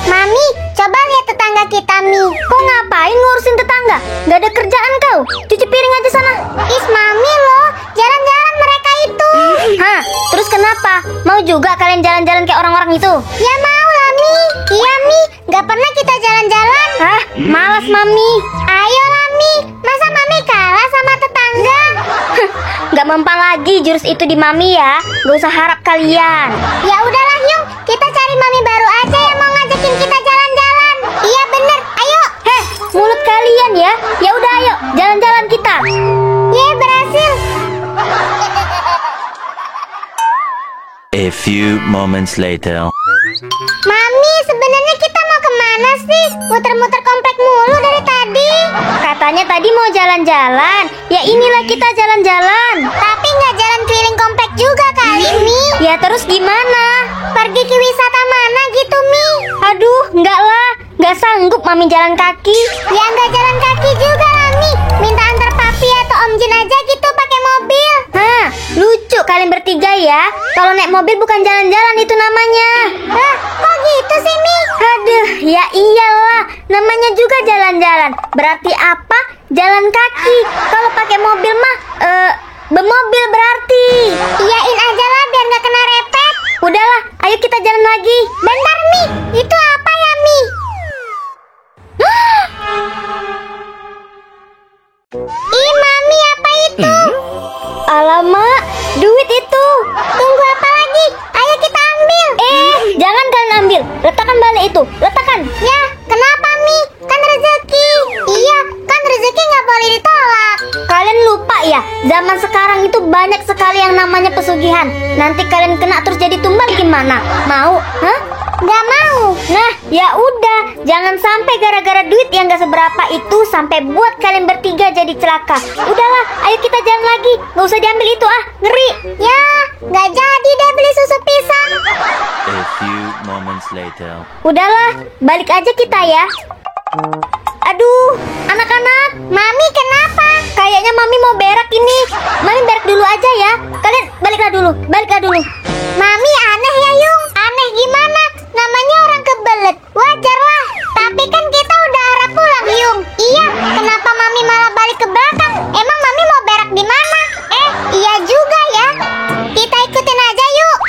Mami, coba lihat tetangga kita, Mi. Kok ngapain ngurusin tetangga? Gak ada kerjaan kau? Cuci piring aja sana. Is Mami loh, jalan-jalan mereka itu. Hah? Terus kenapa? Mau juga kalian jalan-jalan kayak orang-orang itu? Ya mau lah, Mi. Iya, Mi. Gak pernah kita jalan-jalan. Hah? Malas Mami. Ayo lah, Mi. Masa Mami kalah sama tetangga? Gak mempan lagi jurus itu di Mami ya. Gak usah harap kalian. Ya udahlah, Yung. Kita cari Mami baru aja yang mau ngajakin kita jalan-jalan. Iya bener, ayo. Heh, mulut kalian ya. Ya udah ayo, jalan-jalan kita. Yeay, berhasil. A few moments later. Mami, sebenarnya kita mau kemana sih? Muter-muter komplek mulu dari tadi. Katanya tadi mau jalan-jalan. Ya inilah kita jalan-jalan. Tapi nggak jalan keliling komplek juga kali, Mi. Ya terus gimana? Pergi ke wisata mana gitu, Mi? Aduh, enggak lah. Nggak sanggup Mami jalan kaki. Ya nggak jalan kaki juga lah, Mi. Minta antar papi atau Om Jin aja gitu pakai mobil. Hah, lucu kalian bertiga ya. Kalau naik mobil bukan jalan-jalan itu namanya. Hah, kok gitu sih, Mi? Aduh, ya iyalah. Namanya juga jalan-jalan. Berarti apa? Jalan kaki. Kalau pakai mobil mah, bemobil berarti. Iyain aja lah biar nggak kena repet. Udahlah, ayo kita jalan lagi. Bentar, Mi. Itu apa ya, Mi? Ih, Mami, apa itu? Alamak, duit itu. Tunggu apa lagi? Ayo kita ambil. Jangan kalian ambil. Letakkan balik itu. Letakkan. Ya, kenapa, Mi? Kan rezeki. Iya, kan rezeki nggak boleh ditolak. Kalian lupa ya, zaman sekarang itu banyak sekali yang namanya pesugihan. Nanti kalian kena terus jadi tumbal gimana? Mau? Hah? Nggak mau. Nah, ya udah, jangan sampai gara-gara duit yang gak seberapa itu sampai buat kalian bertiga jadi celaka. Udahlah, ayo kita jalan lagi. Gak usah diambil itu ngeri. Ya, nggak jadi deh beli susu pisang. A few moments later. Udahlah, balik aja kita ya. Aduh, anak-anak, Mami, kenapa? kayaknya Mami mau berak ini. Mami berak dulu aja ya. Kalian baliklah dulu. Mami aneh ya, Yung. Aneh gimana? Namanya orang kebelet. Wajar lah. Tapi kan kita udah arah pulang, Yung. Iya, kenapa Mami malah balik ke belakang? Emang Mami mau berak di mana? Iya juga ya. Kita ikutin aja yuk.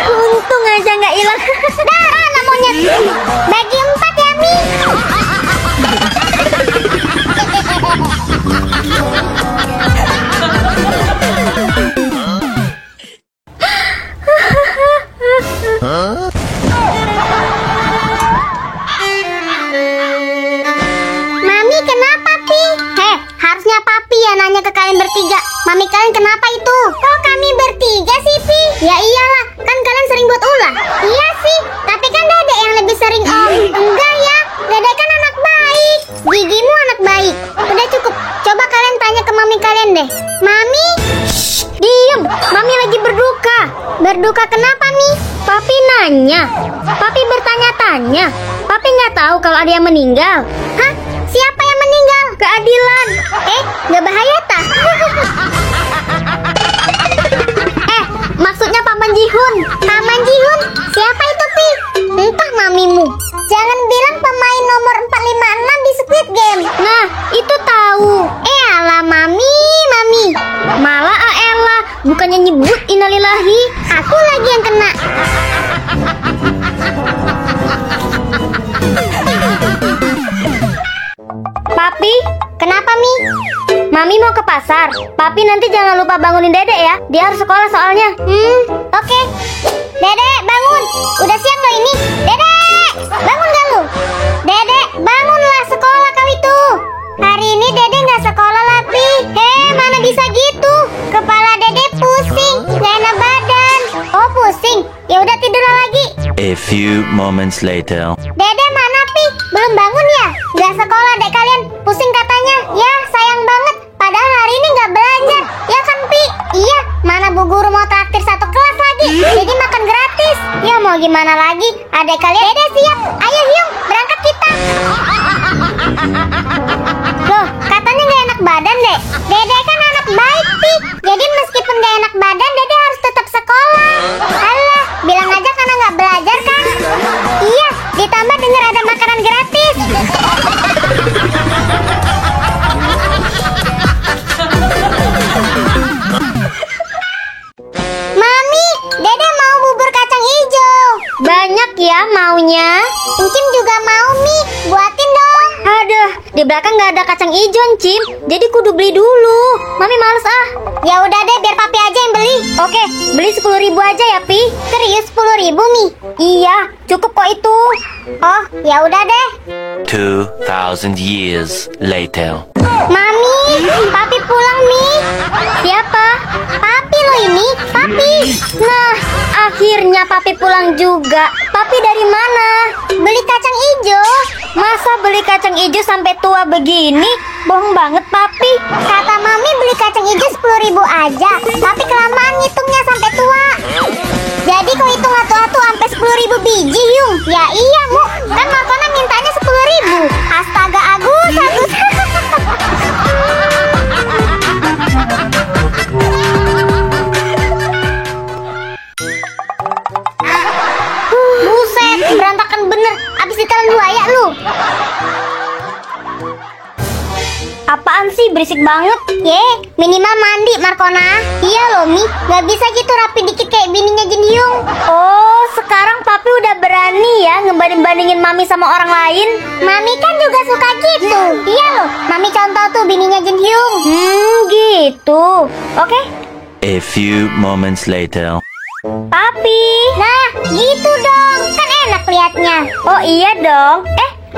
Untung aja nggak hilang. Dah, anak monyet. Bagi 4 ya, Mi. Mami, kenapa, Pi? Harusnya Papi ya nanya ke kalian bertiga. Mami kalian kenapa itu? Kok kami bertiga sih, Pi? Ya iyalah, kan kalian sering buat ulah. Iya sih, tapi kan Dede yang lebih sering, Om. Enggak ya, Dede kan anak baik. Gigimu anak baik. Udah cukup, coba kalian tanya ke Mami kalian deh. Mami? Diem, Mami lagi berduka. Berduka kenapa, Mi? Papi nanya. Papi bertanya-tanya. Papi nggak tahu kalau ada yang meninggal. Hah? Siapa yang meninggal? Keadilan. Nggak bahaya tah? Maksudnya Paman Jihun. Paman Jihun? Siapa itu, Pi? Entah mamimu. Jangan bilang pemain nomor 456 di Squid Game. Nah, itu tahu. Alah, Mami. Malah Aela, bukannya nyebut innalillahi. Aku lagi yang kena. Papi, Kenapa, Mi? Mami mau ke pasar. Papi nanti jangan lupa bangunin Dede ya. Dia harus sekolah soalnya. Oke. Dede, bangun. Udah siap lo ini. Dede, bangun gak lu? Dede, bangunlah, sekolah kau itu. Hari ini Dede nggak sekolah lah, Pi. Mana bisa gitu? Kepala Dede pusing, gak enak badan. Oh, pusing. Ya udah tidur lagi. A few moments later. Dede mana, Pi? Belum bangun ya? Gak sekolah dek kalian. Pusing katanya. Ya, sayang banget. Padahal hari ini gak belajar. Ya kan, Pi? Iya, mana Bu Guru mau traktir 1 kelas lagi. Jadi makan gratis. Ya mau gimana lagi? Adek kalian. Dede siap. Ayo, Hyung, berangkat kita. Loh, katanya gak enak badan, Dek. Dede kan anak baik, Pi. Jadi meskipun gak enak badan, Dede harus tetap sekolah. Alah, bilang aja karena gak belajar kan? Iya, ya maunya. Encim juga mau, Mi. Buatin dong. Aduh, di belakang nggak ada kacang hijau, Cim. Jadi kudu beli dulu. Mami males ah. Ya udah deh, biar papi aja yang beli. Oke, beli 10.000 aja ya, Pi. Serius 10.000, Mi? Iya, cukup kok itu. Oh, ya udah deh. 2,000 years later. Mami, papi pulang, Mi. Siapa? Papi lo ini, papi. Nah, akhirnya papi pulang juga. Papi dari mana? Beli kacang hijau. Masa beli kacang hijau sampai tua begini? Bohong banget, papi. Kata Mami beli kacang hijau 10.000 aja. Tapi kelamaan ngitungnya sampai tua. Jadi kau hitung atu-atu sampai 10.000 biji, Yung. Ya iya, Mu. Kan Markona mintanya 10.000. Astaga, Agus. Buset, berantakan bener. Abis ditelan buaya lu. Apaan sih, berisik banget. Ye, minimal mandi, Markona. Iya loh, Mi. Gak bisa gitu rapi dikit kayak bininya Jin Hyung. Oh, sekarang papi udah berani ya ngebanding-bandingin mami sama orang lain. Mami kan juga suka gitu. Iya loh, Mami contoh tuh bininya Jin Hyung. Gitu. Oke, A few moments later. papi. Nah, gitu dong. Kan enak liatnya. Oh iya dong.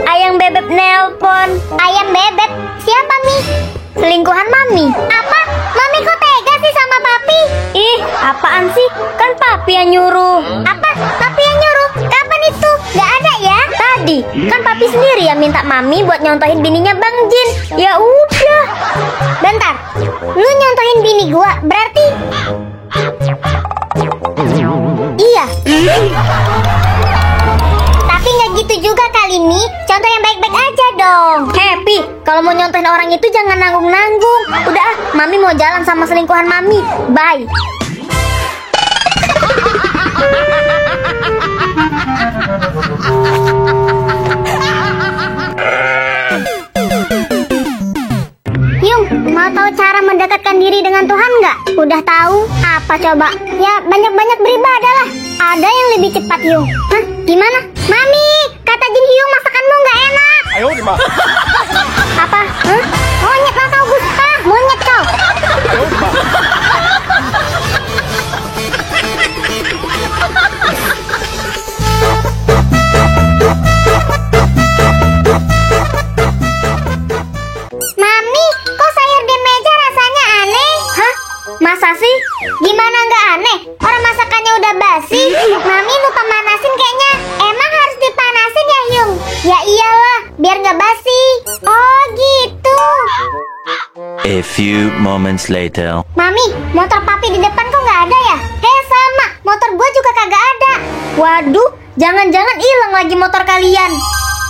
Ayang bebek nelpon. Ayam bebek. Siapa, Mi? Selingkuhan mami. Apa? Mami kok tega sih sama papi? Ih, apaan sih? Kan papi yang nyuruh. Apa? Papi yang nyuruh? Kapan itu? Gak ada ya? Tadi, kan papi sendiri yang minta mami buat nyontohin bininya Bang Jin. Ya udah. Bentar. Lu nyontohin bini gua, berarti iya. Tapi nggak gitu juga kali, Mi. Contoh yang baik-baik aja dong. Happy, kalau mau nyontohin orang itu jangan nanggung-nanggung. Udah ah, mami mau jalan sama selingkuhan mami. Bye. Yung, mau tahu cara mendekatkan diri dengan Tuhan nggak? Udah tahu? Apa coba? Ya, banyak-banyak beribadah lah. Ada yang lebih cepat, Yung. Hah? Gimana? Mami, kata Jin Hyung masakanmu nggak enak. Apa? Hah? Monyet lah kau, Gusta. Monyet kau. Mami, kok sayur di meja rasanya aneh? Hah? Masa sih? Gimana nggak aneh? Orang masakannya udah basi. Mami lupa manasin kayaknya. Emang harus dipanasin ya, Hyung? Ya iyalah, biar nggak basi. Oh gitu. A few moments later. Mami, motor papi di depan kok nggak ada ya? Sama, motor gue juga kagak ada. Waduh, jangan-jangan hilang lagi motor kalian.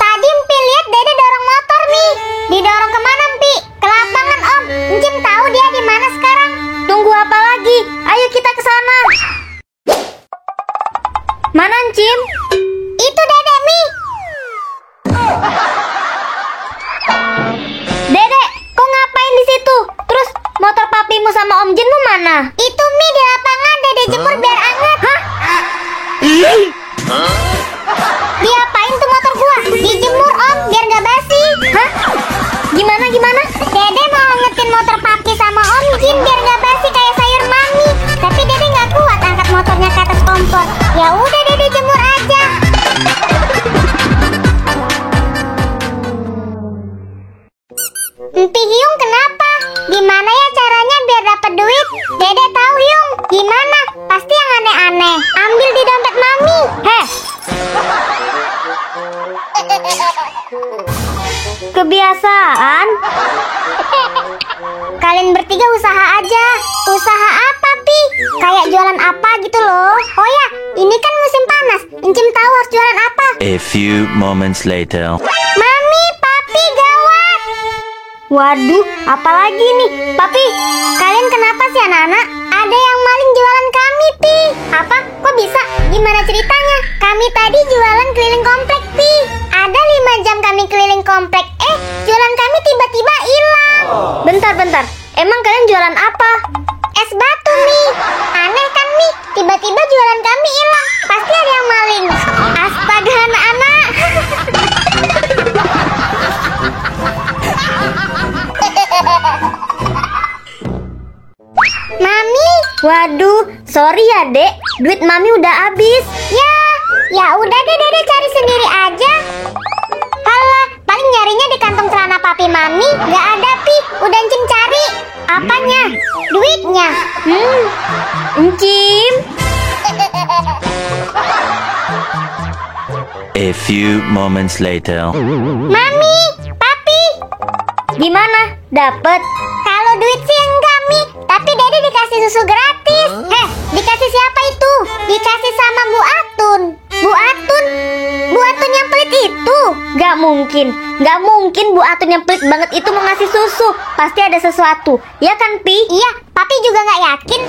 Tadi Mpi lihat Dede dorong motor, Mi. Didorong kemana, Mpi? Ke lapangan, Om. Encim tahu dia di mana sekarang. Tunggu apa lagi? Ayo kita ke sana. Mana Cim? Itu Dede, Mi. Dedek, kok ngapain di situ? Terus motor papimu sama Om Jinmu mana? Itu Mi di lapangan Dede jemur biar anget. Hah? Diapain tuh motor gua? Dijemur, Om, biar nggak basi. Hah? Gimana? Dede mau angetin motor papi sama Om Jin biar nggak basi kayak sayur Mami. Tapi Dede nggak kuat angkat motornya ke atas kompor. Ya udah Dede jemur aja. Mpi Hyung kenapa? Gimana ya caranya biar dapat duit? Dede tahu Hyung. Gimana? Pasti yang aneh-aneh. Ambil di dompet Mami. Heh, kebiasaan. Kalian bertiga usaha aja. Usaha apa, Pi? Kayak jualan apa gitu loh. Oh ya, ini kan musim panas. Encim tahu harus jualan apa. A few moments later. Mami, Papi, gawat. Waduh, apalagi nih? Papi, kalian kenapa sih anak-anak? Ada yang maling jualan kami, Pi. Apa? Kok bisa? Gimana ceritanya? Kami tadi jualan keliling komplek, Pi. Ada 5 jam kami keliling komplek. Jualan kami tiba-tiba hilang. Bentar. Emang kalian jualan apa? Es batu, Mi. Aneh kan, Mi? Tiba-tiba jualan kami hilang. Pasti ada yang maling. Astaga. Aduh, sorry ya dek, duit mami udah habis. Ya udah deh Dede cari sendiri aja. Alah, paling nyarinya di kantong celana papi mami. Gak ada Pi, udah Encim cari. Apanya? Duitnya. Encim. A few moments later. Mami, papi. Gimana? Dapet? Kalau duit sih enggak Mi, tapi Dede dikasih susu gratis. Dikasih siapa itu? Dikasih sama Bu Atun. Bu Atun? Bu Atun yang pelit itu? Gak mungkin Bu Atun yang pelit banget itu mau ngasih susu. Pasti ada sesuatu, ya kan Pi? Iya, papi juga gak yakin.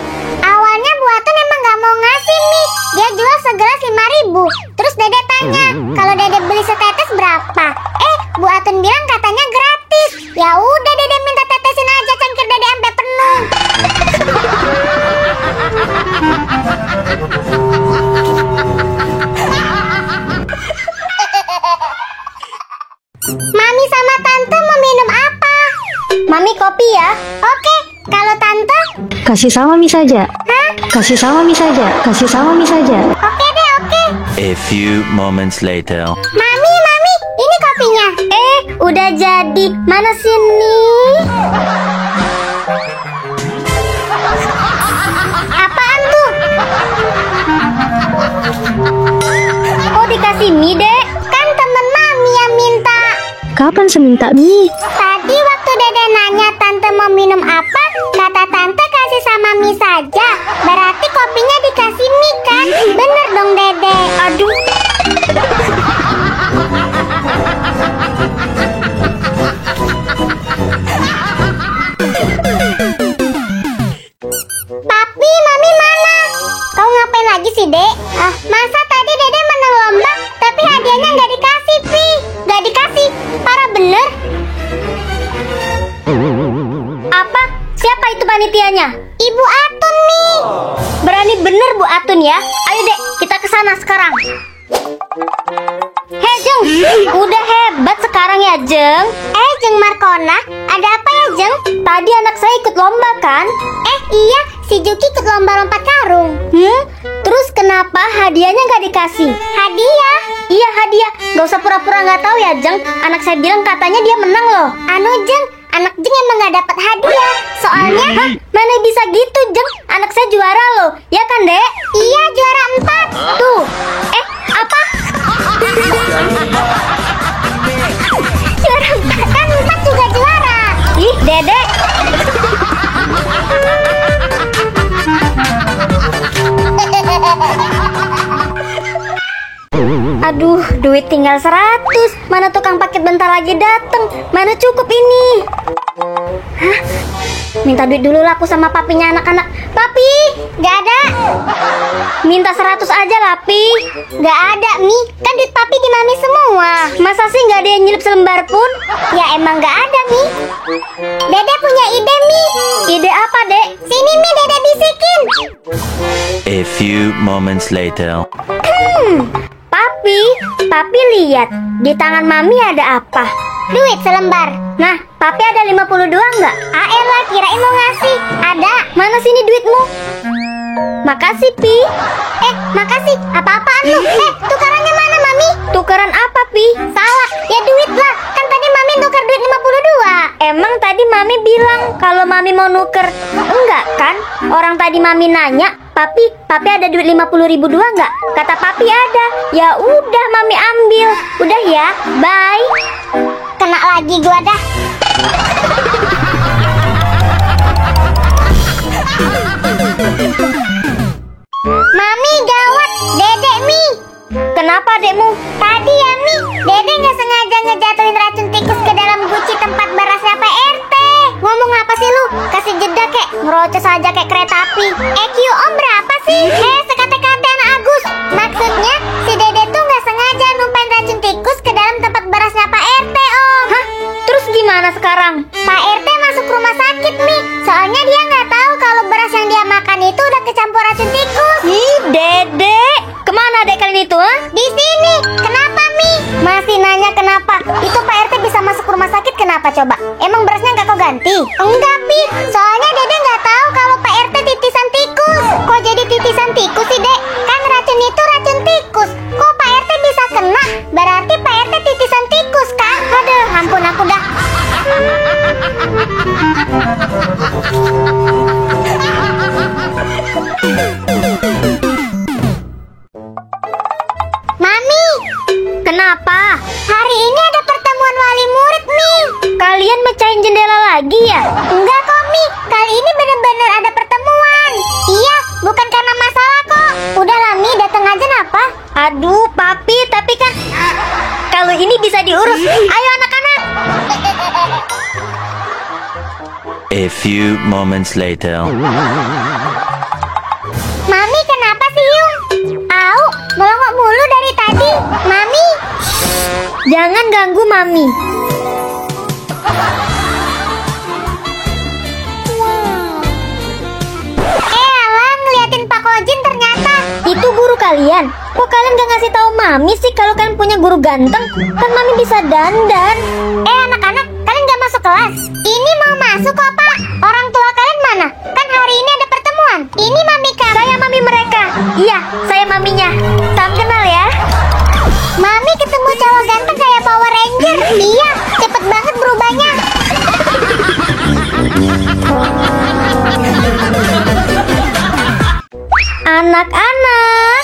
Awalnya Bu Atun emang gak mau ngasih Mi. Dia jual segelas 5.000. Terus Dede tanya, kalau Dede beli setetes berapa? Bu Atun bilang katanya gratis. Ya udah Dede minta tetesin aja cangkir Dede sampai penuh. Mami sama Tante mau minum apa? Mami kopi ya. Oke, kalau Tante? Kasih sama Mi saja. Hah? Kasih sama Mi saja. Kasih sama Mi saja. Oke deh, oke. A few moments later. Mami, ini kopinya. Udah jadi. Mana sini? Apaan tuh? Oh, dikasih mie dek. Kan temen Mami yang minta. Kapan seminta Mi? Tadi waktu Dede nanya Tante mau minum apa, kata Tante kasih sama mie saja. Berarti kopinya dikasih mie kan? Bener dong Dede. Aduh. Papi, Mami mana? Kau ngapain lagi sih Dek? Masa tadi Dede menang lomba, tapi hadiahnya nggak dikasih Pi? Nggak dikasih? Parah bener? Apa? Siapa itu panitianya? Ibu Atun Mi. Berani bener Bu Atun ya. Ayo dek, kita ke sana sekarang. Hei Jeng, udah hebat sekarang ya Jeng. Jeng Markona, ada apa ya Jeng? Tadi anak saya ikut lomba kan? Iya, si Juki ikut lomba lompat karung. Terus kenapa hadiahnya nggak dikasih? Hadiah? Iya hadiah, nggak usah pura-pura nggak tahu ya Jeng. Anak saya bilang katanya dia menang loh. Anu Jeng, anak Jeng emang nggak dapat hadiah. Soalnya, Mana bisa gitu Jeng? Anak saya juara loh, ya kan dek? iya juara 4. Tuh, apa? Juara 4 kan 4 juga juara. Ih dedek. Aduh, duit tinggal 100. Mana tukang paket bentar lagi dateng. Mana cukup ini? Hah? Minta duit dulu lah aku sama papinya anak-anak. Papi, Gak ada. minta 100 aja lah, Pi. Gak ada Mi, kan duit papi di Mami semua. Masa sih nggak ada yang nyelip selembar pun? Ya emang gak ada Mi. Dede punya ide Mi. Ide apa, Dek? Sini Mi, Dede bisikin. A few moments later. Papi lihat di tangan Mami ada apa? Duit selembar. Nah, Papi ada 52 nggak? Elah, kirain mau ngasih. Ada. Mana sini duitmu? Makasih, Pi. Makasih. Apa-apaan lu? Tukarannya mana Mami? Tukeran apa, Pi? Salah, ya duit lah. Kan tadi Mami tukar duit 52. Emang tadi Mami bilang kalau Mami mau nuker. Enggak kan? Orang tadi Mami nanya, Papi ada duit 50.000 dua nggak? Kata Papi ada. Ya udah Mami ambil. Udah ya, bye. Kena lagi gua dah. Mami gawat, Dedek Mi. Kenapa adekmu? Tadi ya Mi, Dede nggak sengaja ngejatuhin racun tikus ke dalam guci tempat berasnya PRT. Ngomong apa sih lu? Kasih jeda kek, ngerocos aja kayak kereta api. EQ Om berapa sih? Sekate-kate anak Agus. Maksudnya si Dede tuh nggak sengaja numpain racun tikus ke dalam tempat berasnya Pak RT Om. Hah? Terus gimana sekarang? Pak RT masuk rumah sakit Mi. Soalnya dia nggak tahu kalau beras yang dia makan itu udah kecampur racun tikus. Ih, Dedek. Kemana adek kalian itu, ha? Di sini. Kenapa Mi? Masih nanya kenapa? Itu Pak RT bisa masuk rumah sakit kenapa coba? Emang berasnya nggak kau ganti? Enggak Pi. Soalnya Dede nggak tahu kalau Pak RT titisan tikus. nggak diurus. Ayo anak-anak. A few moments later. Mami kenapa sih Yung? Au, melongok mulu dari tadi. Mami. Jangan ganggu Mami. Alah, ngeliatin Pak Kojin ternyata. Itu guru kalian. Kok kalian gak ngasih tahu Mami sih kalau kalian punya guru ganteng? Kan Mami bisa dandan. Anak-anak, kalian gak masuk kelas? Ini mau masuk kok Pak. Orang tua kalian mana? Kan hari ini ada pertemuan. Ini Mami kamu. Saya Mami mereka. Iya, saya Maminya. Salam kenal ya. Mami ketemu cowok ganteng kayak Power Ranger. Iya, cepet banget berubahnya. Anak-anak.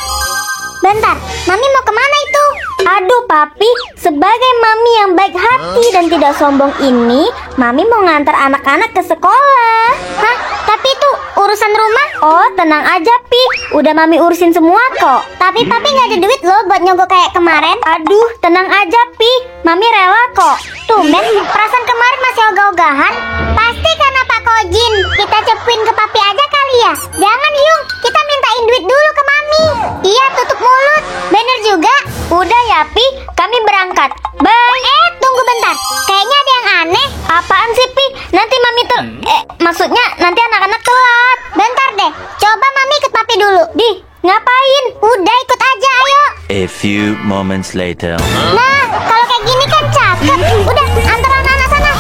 Bentar, Mami mau kemana itu? Aduh Papi, sebagai Mami yang baik hati dan tidak sombong ini, Mami mau ngantar anak-anak ke sekolah. Hah? Tapi itu urusan rumah. Oh, tenang aja Pi, udah Mami urusin semua kok. Tapi Papi nggak ada duit loh buat nyogok kayak kemarin. Aduh, tenang aja Pi, Mami rela kok. Tumben, perasaan kemarin masih ogah-ogahan. Pasti karena Pak Kojin. Kita cepuin ke Papi aja kali ya. Jangan Yung, kita mintain duit dulu ke Mami. Iya, tutup mulut. Bener juga. Udah ya Pi, kami berangkat. Bye. Tunggu bentar. Kayaknya ada yang aneh. Apaan sih Pi? Nanti Mami maksudnya nanti anak-anak telat. Bentar deh, coba Mami ikut Papi dulu. Di, ngapain? Udah ikut aja, ayo. A few moments later. Nah, kalau kayak gini kan cakep. Udah, antar anak-anak sana.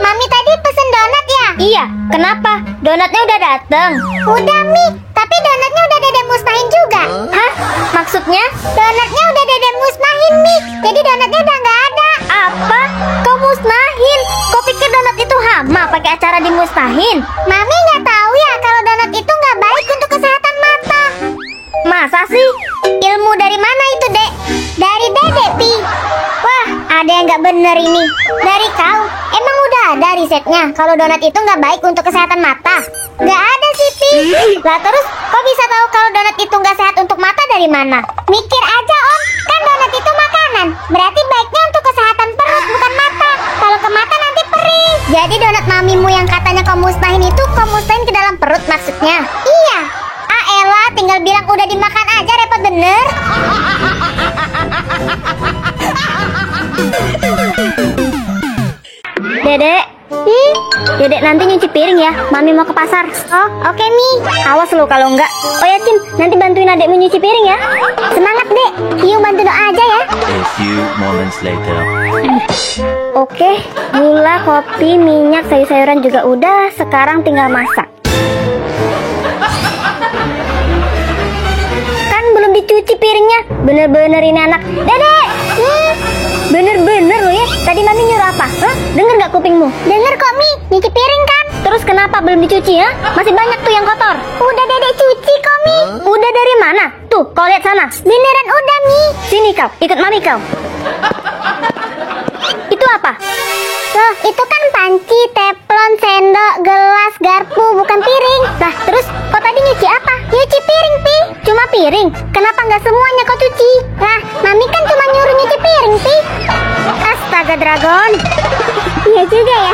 Mami tadi pesen donat ya? Iya, kenapa? Donatnya udah dateng. Udah Mi, tapi donatnya udah Dede musnahin juga. Hah? Maksudnya? Donatnya udah Dede musnahin Mi, jadi donatnya udah nggak ada. Apa? Kau musnahin? Kau pikir donat itu hama pakai acara dimusnahin? Mami nggak tahu ya kalau donat itu nggak baik untuk kesehatan mata. Masa sih? Ilmu dari mana itu, Dek? Dari Dede, Pi. Wah, ada yang nggak bener ini. Dari kau, emang udah ada risetnya kalau donat itu nggak baik untuk kesehatan mata? Nggak ada sih, Pi. Lah terus, kok bisa tahu kalau donat itu nggak sehat untuk mata dari mana? Mikir aja, Om. Kan donat itu makanan. Berarti baiknya untuk kesehatan perut, bukan mata. Kalau ke mata nanti perih. Jadi donat mamimu yang katanya kau musnahin itu, kau musnahin ke dalam perut maksudnya? Iya. Ah elah, tinggal bilang udah dimakan aja, repot bener. Dedek, Dedek nanti nyuci piring ya. Mami mau ke pasar. Oh, oke Mi. Awas lo kalau enggak. Oh ya Cim, nanti bantuin adekmu nyuci piring ya. Semangat Dek. Yuk bantu doa aja ya. A few moments later. Oke, gula, kopi, minyak, sayur-sayuran juga udah. Sekarang tinggal masak. Kan belum dicuci piringnya. Bener-bener ini anak. Dedek! Bener-bener lo ya. Tadi Mami nyuruh apa? Hah? Denger gak kupingmu? Denger kok Mi, nyuci piring kan? Terus kenapa belum dicuci ya? Masih banyak tuh yang kotor. Udah Dedek cuci kok Mi. Udah dari mana? Tuh, kau lihat sana. Beneran udah Mi. Sini kau, ikut Mami kau. Itu apa? Loh, itu kan panci, teflon, sendok, gelas, garpu, bukan piring. Lah, terus kau tadi nyuci apa? Nyuci piring, Pi. Cuma piring. Kenapa nggak semuanya kau cuci? Lah, Mami kan cuma nyuruh nyuci piring, Pi. Astaga, Dragon. Iya juga ya.